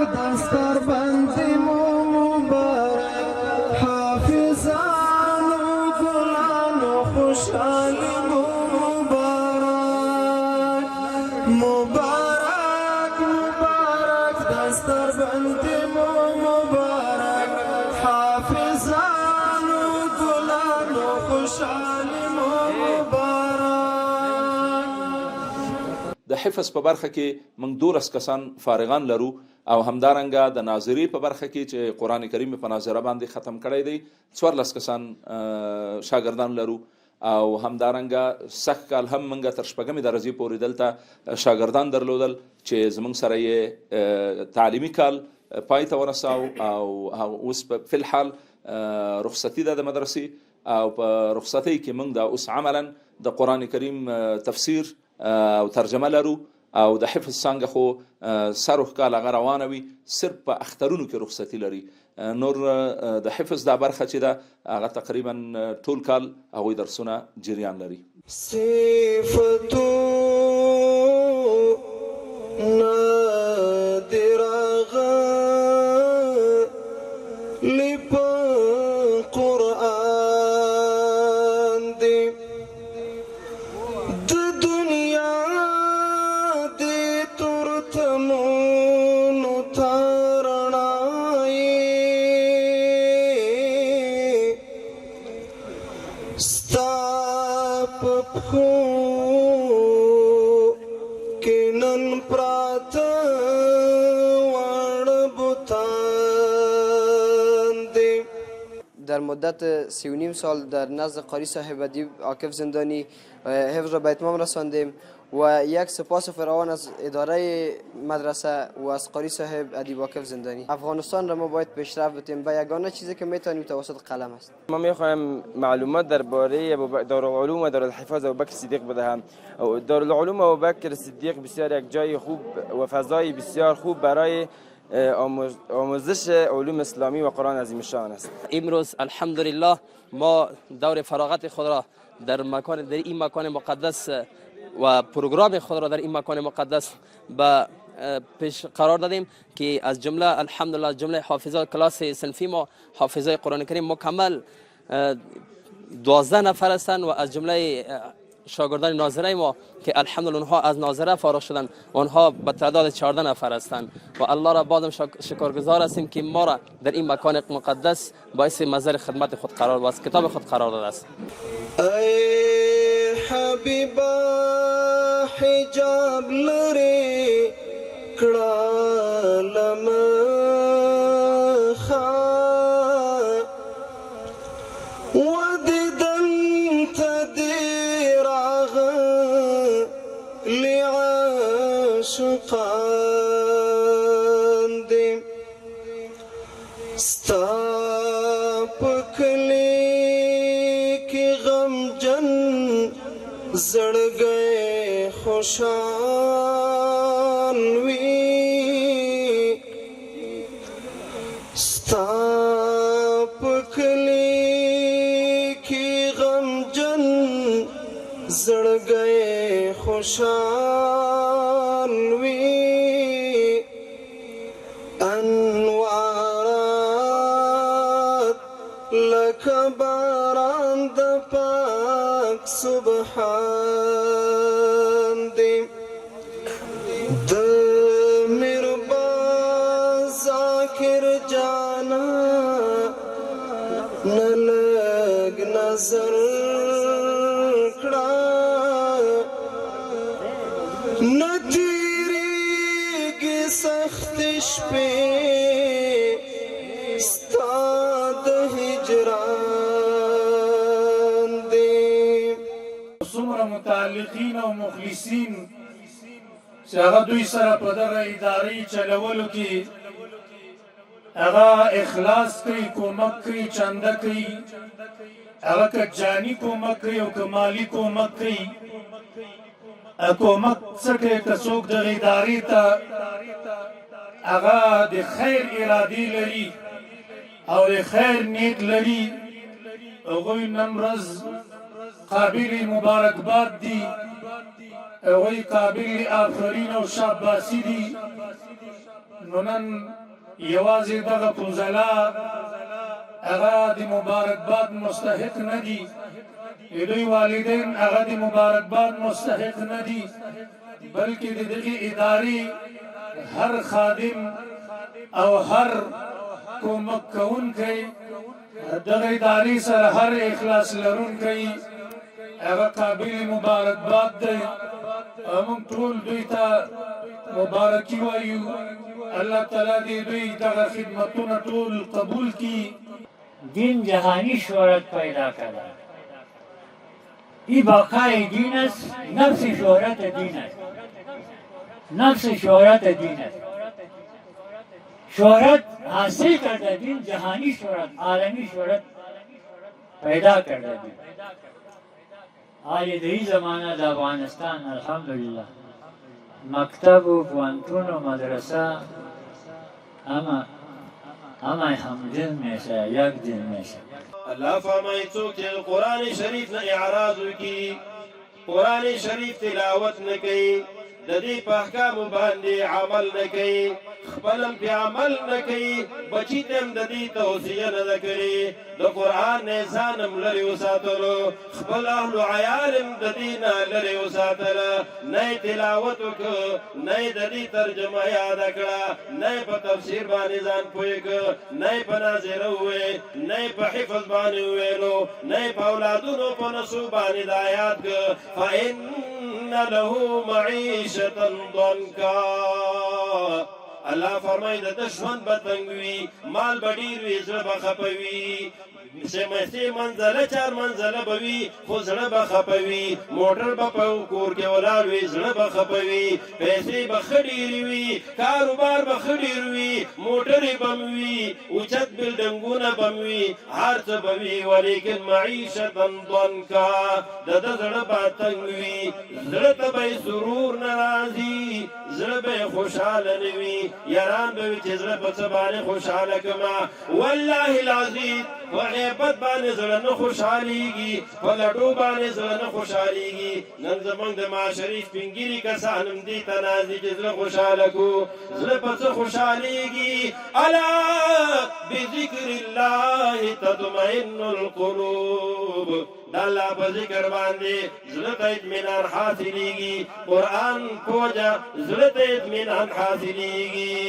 دستر بندی مبارک حافظانو گلانو خوشحالی مبارک مبارک مبارک دستر بندی مبارک حافظانو گلانو خوشحالی د حفظ په برخه کې موږ 12 کسان فارغان لرو او همدارنګه د ناظري په برخه کې چې قران کریم په ناظره باندې ختم کړی دی 14 کسان شاګردان لرو او همدارنګه سخت کال هم موږ تر شپږمې درجې پورې دلته شاګردان درلودل چې زموږ سره یې تعلیمي کال پای ته ورساو او اوس په الحال رخصتي ده د مدرسې او په رخصتۍ کې موږ د اوس عملا د قران کریم تفسیر او ترجمه لرو او د حفظ څنګه خو سروح کال هغه روانه وي صرف په اخترونو کې رخصتي لري نور د حفظ دا برخه چې ده هغه تقریبا ټول کال هغوی درسونه جریان لري صفتو نادرغه لپ قرآن دی د دنیا دی ترتمونو تارنائی ستاپ پھو کنن پرات وڑبتان دی در مدت 3.5 سال در نزد قاری صاحب ادیب عاکف زندانی حفظ را به اتمام رساندیم و یک سپاس فراوان از اداره مدرسه و از قاری صاحب ادیب عاکف زندانی. افغانستان را ما باید پیشرفت بدیم و یگانه چیزی که میتونیم توسط قلم است. ما میخوایم معلومات درباره دارالعلوم و دارالحفاظ ابوبکر صدیق بدهم. دارالعلوم ابوبکر صدیق بسیار یک جای خوب و فضای بسیار خوب برای آموزش علوم اسلامی و قرآن عظیم شان است. امروز الحمدلله ما دور فراغت خود را در این مکان مقدس و پروگرام خود را در این مکان مقدس به پیش قرار دادیم که از جمله الحمدلله جمله حافظان کلاس صنفی ما حافظای قرآن کریم مکمل 12 نفر هستند و از جمله شاگردان ناظره ما که الحمدلله اونها از ناظره فارغ شدند اونها به تعداد 14 نفر هستند و الله را بازم شکرگزار هستیم که ما را در این مکان مقدس باعث مظهر خدمت خود قرار و از کتاب خود قرار داده است. ای حبیبا حجاب لري کړه عاشقان دی ستا پکلی کی غم جن زڑ گئے خوشان وی ستا پکلی کی غم جن زڑ گئے خوشان وی انوارات لکه باران د پاک سبحان دی د مربا ذاکر جانا نلگ نظر شپې ستا د هجران دی څومره متعلقین او مخلصین چې هغه دوی سره په دغه ادارې چلولو کې هغه اخلاص کوي کومک کوي چنده کوي هغه که جاني کومک کوي او که مالي کومک کوي کومک څه کوي که څوک دغه ادارې ته هغه د خیر ارادې لري او د خیر نیت لري هغوی نن ورځ قابل مبارکباد دي هغوی قابل آفرین او شاباسي دي نو نن یوازې دغه فضلا هغه د مبارکباد مستحق نه دي، د دوی والدین هغه د مبارکباد مستحق نه دي، بلکې د دغې ادارې هر خادم او هر کومک کوونکی دغه ادارې سره هر اخلاص لرونکی هغه قابل مبارکباد دی. موږ ټول دوی ته مبارکي وایو. الله تعالی دې دوی دغه خدمتونه ټول قبول کړي. دین جهانی شهرت پیدا کرده. این بقای دین است، نفس شهرت دین است، نفس شهرت دین است. شهرت حاصل کرده دین، جهانی شهرت، عالمی شهرت پیدا کرده دین. آج دهی زمانه در افغانستان الحمدلله مکتب و پوهنتون و مدرسه همه همدل میشه، یک دل میشه. الله فرمایي څوک چې قرآن شریف نه اعراض وکړي، قرآن شریف تلاوت نه کوي، د دې په احکامو باندې عمل نه کوي، خپل هم پې عمل نه کوي، بچي ته هم د دې توصیه نه ده کړې د قرآن نه ځان هم لرې وساتلو، خپل اهل و عیال هم د دې نه لرې وساتله، نه یې تلاوت وکړه، نه یې د دې ترجمه یاده کړه، نه یې په تفسیر باندې ځان پوه کړه، نه یې په ناظره وویل، نه یې په حفظ باندې وویلو، نه یې په اولادونو په نسو باندې دا یاد کړه. فإن له معیشة ضنکا، الله فرمایي د ده ژوند به تنګ وي، مال به ډېر وي، زړه به خفه وي، سه منزله چار منزله به وي خو زړه به خفه وي، موټر به په کور کې ولاړ وي، زړه به خفه وي، پیسې به ښه ډېرې وي، کاروبار به ښه ډېر وي، موټرې به م وي، اوچت بلډنګونه به م وي، هر څه به وي، ولیکن معیشة ضنکا، د ده زړه به تنګ وي، زړه ته به یې سرور نه راځي، زړه به یې خوشحاله نه وي، یاران به وي چې زړه په څه باندې خوشحاله کړمه. والله العظیم په غیبت باندې زړه نه خوشحالېږي، په لډو باندې زړه نه خوشحالېږي. نن زموږ د معاشرې سپین ږیري کسان هم دې ته ناځي چې زړه خوشحاله کړو، زړه په څه خوشحالېږي. الا بذکر الله تطمئن القلوب، د الله په ذکر باندې زړه ته اطمینان حاصلېږي، قرآن پوجا زړه ته اطمینان حاصلېږي.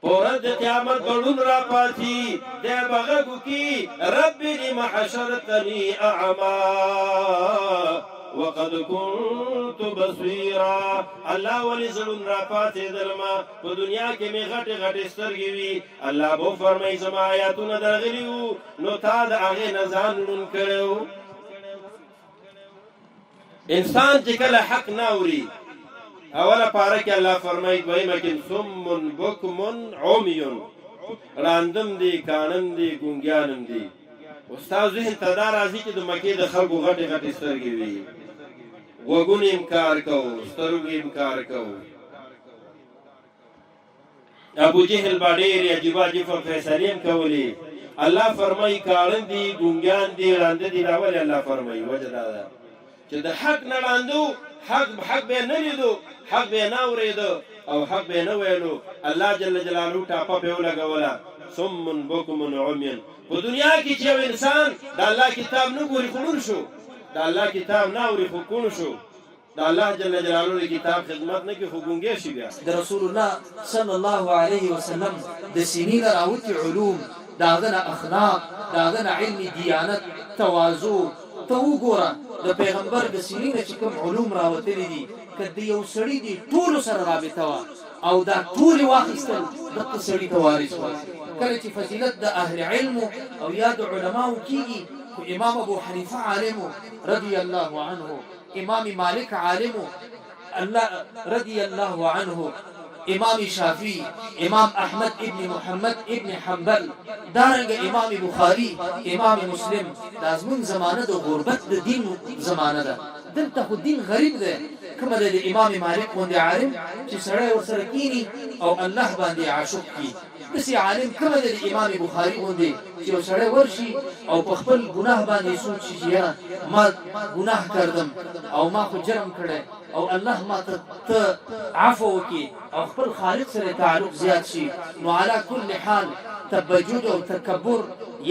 په ورځ د قیامت به ړوند راپاڅي، دی به غږ وکړي رب لم حشرتني اعما وقد كنت بصيرا. الله ولې زه ړوند راپاڅېدلمه، په دنیا کې مې غټې غټې سترګې وي. الله به وفرمایي زما آیاتونه درغلي وو، نو تا د هغې نه ځان ړوند کړی و. انسان چې کله حق نه اوري، اوله پاره کې الله فرمایي دویمه کې صم بکم عمی، راندم دی، کانم دی، ګونګیانم دی. ستا ذهن ته دا راځي چې د مکې د خلکو غټې غټې سترګې وي، غوږونه یې کار کوو، سترګو یې کار کوو. ابو جهل به ډېرې عجیبه عجیبه فیصلې هم کولې. الله فرمایي کاڼه دي، ګونګیان دي، ړانده دي. دا ولې الله فرمایي؟ وجه دا ده چې د حق نه ړانده و، حق به یې نه لیدو، حق به یې نه اورېده او حق به یې نه ویلو. الله جل جلاله ټاپه پې ولګوله، صم بکم عمی. په دنیا کې چې یو انسان د الله کتاب نه ګوري خو مړ شو، د الله کتاب نه اوري خو کوڼ شو، د الله جل جلاله د کتاب خدمت نه کوي خو ګونګی شي. بیا د رسول الله صلی الله علیه وسلم د سینې نه راوتي علوم، د هغه نه اخلاق، د هغه نه علم دیانت، تواضع. ته وګوره د پیغمبر د سینې نه چې کوم علوم راوتلي دي، که د یو سړي دي ټولو سره رابطه وه او دا ټولې واخیستل دغه سړي ته وارث وه. کله چې فضیلت د اهل علمو او یا د علماو کېږي، خو امام ابو حنیفه عالمو رضی الله عنه، امام مالک عالمو رضی الله عنه، امام شافعی، امام احمد ابن محمد ابن حنبل، دارنګه امام بخاری، امام مسلم. دا زموږ زمانه د غربت د دین زمانه ده. دلته خو دین غریب دی. کومه د امام مالک غوندې عالم چې سړی ورسره کینی او الله باندې عاشق کي، داسې عالم کومه د امام بخاري غوندې چې یو سړی ورشي او په خپل ګناه باندې سوچ شي چې یاره ما ګناه کردم او ما خو جرم کړی او الله ما ته عفو وکړي او خپل خالق سره تعلق زیات شي، نو علا کل حال تبجد او تکبر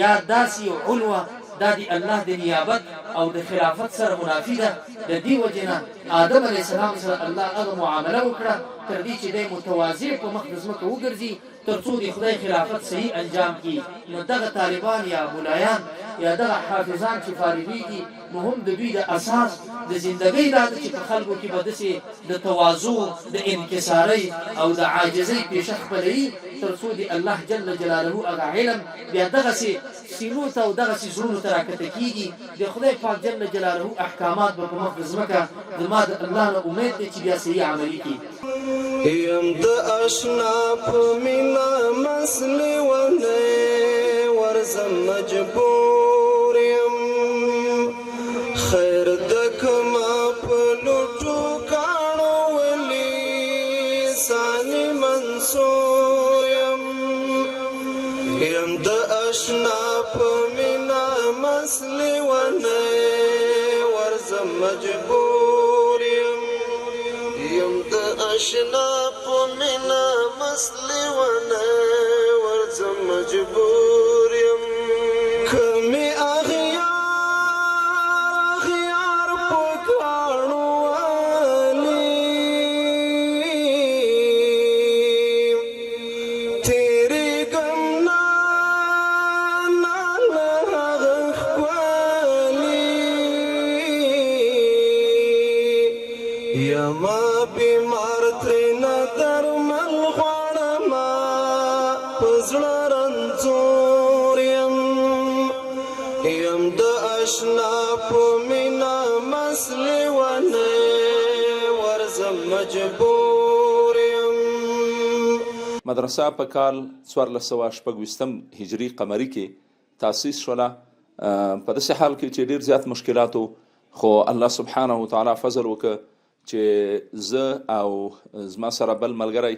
یا داسې علوه دا د الله د نیابت او د خلافت سره منافي ده. د دې وجې نه آدم علیه السلام سره الله هغه معامله وکړه تر دې چې دی متواضع په مخ د ځمکه وګرځي تر څو د خدای خلافت صحیح انجام کړي. نو دغه طالبان یا ملایان یا دغه حافظان چې فارغېږي نو هم د دوی د اساس د زندګۍ دا ده چې په خلکو کې به داسې د تواضع د انکسارۍ او د عاجزۍ پیشه خپلوي تر څو د الله جل جلاله هغه علم بیا دغسې سینو ته او دغسې زړونو ته راکته کېږي. د خدای پاک جل جلاله احکامات به په مخ د ځمکه زما د الله نه امید دی چې بیا صحیح عملي کړي. یم د اشنا په مینا مسلې ونه ورځم مجبور یم خیر د کما په لوټو کاڼو ولی سانی منصور یم د اشنا په مینا مسلې ونه ورځم مجبور یم د اشنا په مینا مسلې ونه ورځم مجبور یم کمی اغیار په کاڼو والی تیری ګمنا یما بیمار ترینا درمل غواړما پزړه رنځور یم د اشنا په مینا مسلې ونه ورځم مجبور یم. مدرسه په کال 1426 هجري قمري کې تاسیس شوله په داسې حال کې چې ډېر زیات مشکلاتو خو الله سبحانه وتعالی فضل وکړه چې زه او زما سره بل ملګری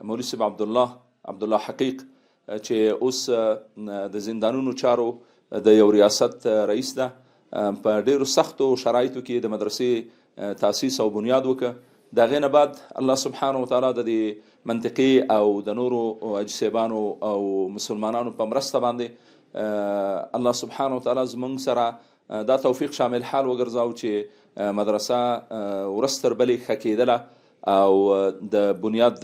مولوي صاحب عبدالله حقیق چې اوس د زندانونو چارو د یو ریاست رئیس ده په ډېرو سختو شرایطو کې د مدرسې تاسیس او بنیاد وکړه. د هغې نه بعد الله سبحانه وتعالی د دې منطقې او د نورو اجسیبانو او مسلمانانو په مرسته باندې الله سبحانه وتعالی زموږ سره دا توفیق شامل حال وګرځاو چې مدرسه ورځ تر بلې ښه کېدله او د بنیاد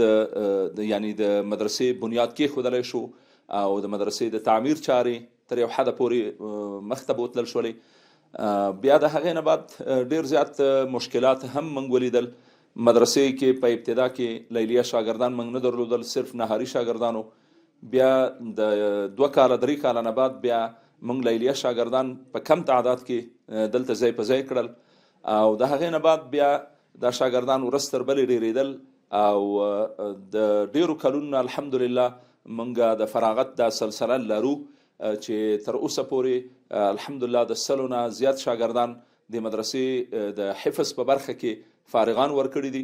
یعنی د مدرسې بنیاد کېښودلی شو او د مدرسې د تعمیر چارې تر یو حده پورې مخته بوتلل شولې. بیا د هغې نه بعد ډېر زیات مشکلات هم موږ ولیدل. مدرسې کې په ابتدا کې لیلیه شاګردان موږ نه درلودل، صرف نهاري شاګردانو. بیا د 2 کاله 3 کاله نه بعد بیا موږ لیلیه شاګردان په کم تعداد کې دلته ځای په ځای کړل او د هغې نه بعد بیا دا شاګردان ورځ تر بلې ډېرېدل او د ډېرو کلونو الحمدلله موږ د فراغت دا سلسله لرو چې تر اوسه پورې الحمدلله د 100 نه زیات شاګردان د مدرسې د حفظ په برخه کې فارغان ورکړي دي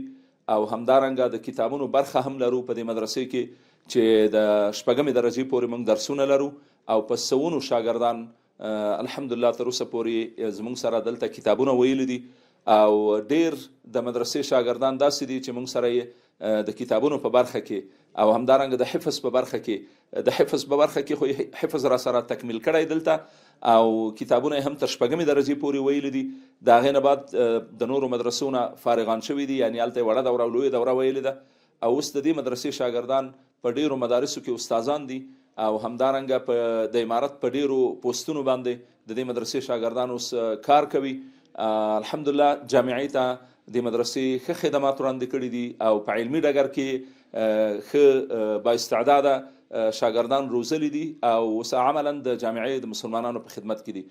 او همدارنګه د کتابونو برخه هم لرو په دې مدرسې کې چې د 4مې درجې پورې موږ درسونه لرو او په 100 شاګردان الحمدلله تر اوسه پورې زموږ سره دلته کتابونه ویلي دي او ډېر د مدرسې شاګردان داسې دي چې موږ سره د کتابونو په برخه کې او همدارنګه د حفظ په برخه کې خو حفظ را سره تکمیل کړی دلته او کتابونه هم تر 4مې درجې پورې ویلي دي. د هغې نه بعد د نورو مدرسو نه فارغان شوي دي، یعنې هلته یې وړه دوره او لویه دوره ویلې ده او اوس د دې مدرسې شاګردان په ډېرو مدارسو کې استادان دي او همدارنګه په د امارت په ډېرو پوسټونو باندې د دې مدرسې شاګردان اوس کار کوي. الحمدلله جامعې ته د مدرسې ښه خدمات وړاندې کړي دي او په علمي ډګر کې ښه بااستعداده شاګردان روزلي دي او اوس عملا د جامعې د مسلمانانو په خدمت کې دي.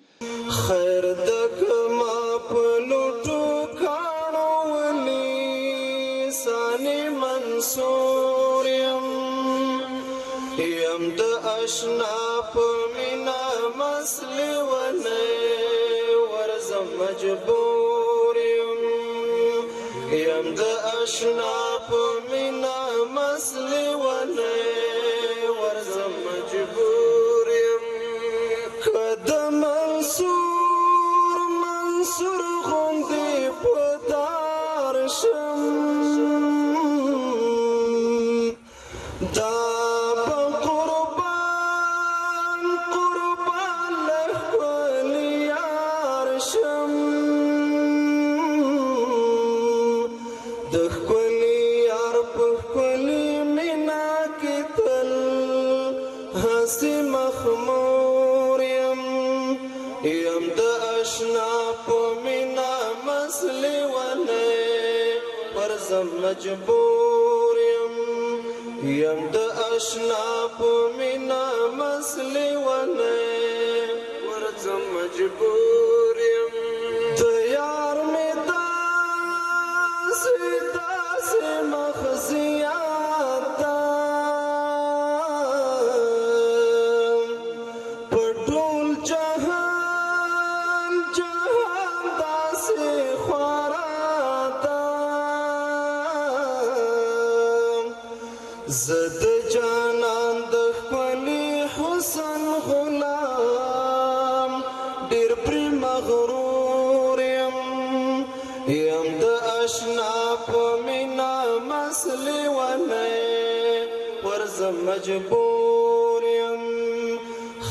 خیر د کما په لوټو کاڼو ولي سانی منصور یم د اشنا په مینا مسلې ونه ورځم مجبور یم د اشنا په مینا مسلې ونه ورځم مجبور یم که د منصور غوندې په دار دا به قربان قربان له ښکلي یار شم د ښکلي یار په ښکلي مینا کې تل هسې مخمور یم د اشنا په مینا مست لیونی ورځم مجبور یم د اشنا په مینا مست لیونی ورځم مجبور یم د یار مې داسې داسې مخزیات ده په ټول جهان جهان داسې خواره ده زه د جانان د ښکلي حسن غلام ډېر پرې مغرور یم د اشنا په مینا مست لیونی ورځم مجبور یم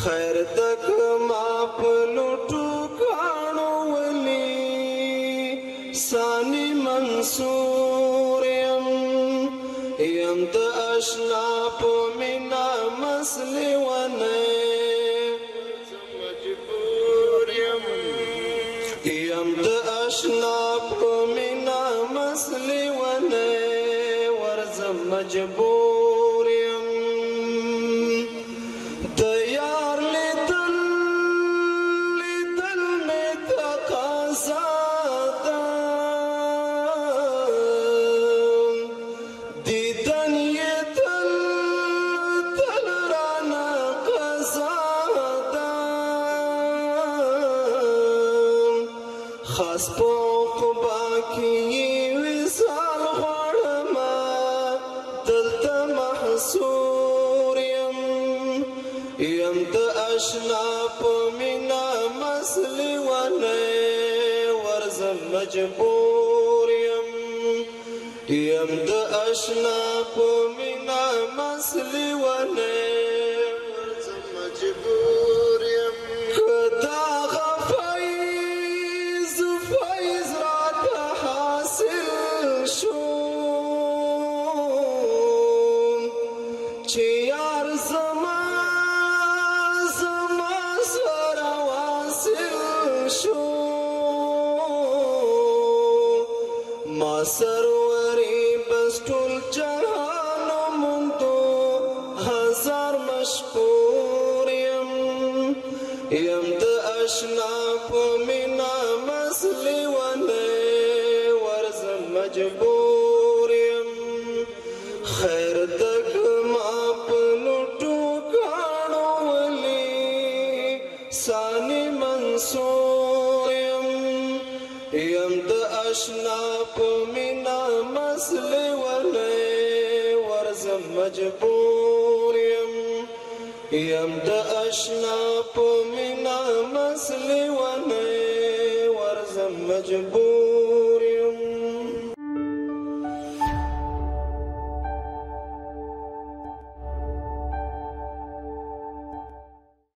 خیر تک ما په لوټو کاڼو ولي ثاني منصور یم د اشنا په مینا مست لیونی مجبور یم د اشنا په مینا مست لیونی ورځم مجبور یم د یار لیدل لیدل مې تقاضا ده دیدن یې تل تل رانه قضا ده خاص په عقبا کې یې وصال غواړمه دلته محصور یم د اشنا په مینا مست لیونی ورځم مجبور یم د اشنا په مینا مست لیونی ورځم مجبور یم که دغه فیض فیض راته حاصل شو چې یار زما زما سره واصل شو ما سروري بس ټول جهان موندو هزار مشکور یم د اشنا په مینا مست لیونی ورځم مجبور یم خیر تک ما په لوټو کاڼو ولي ثاني منصور یم د اشنا په مینا مست لیونی ورځم مجبور یم د اشنا په مینا مست لیونی ورځم مجبور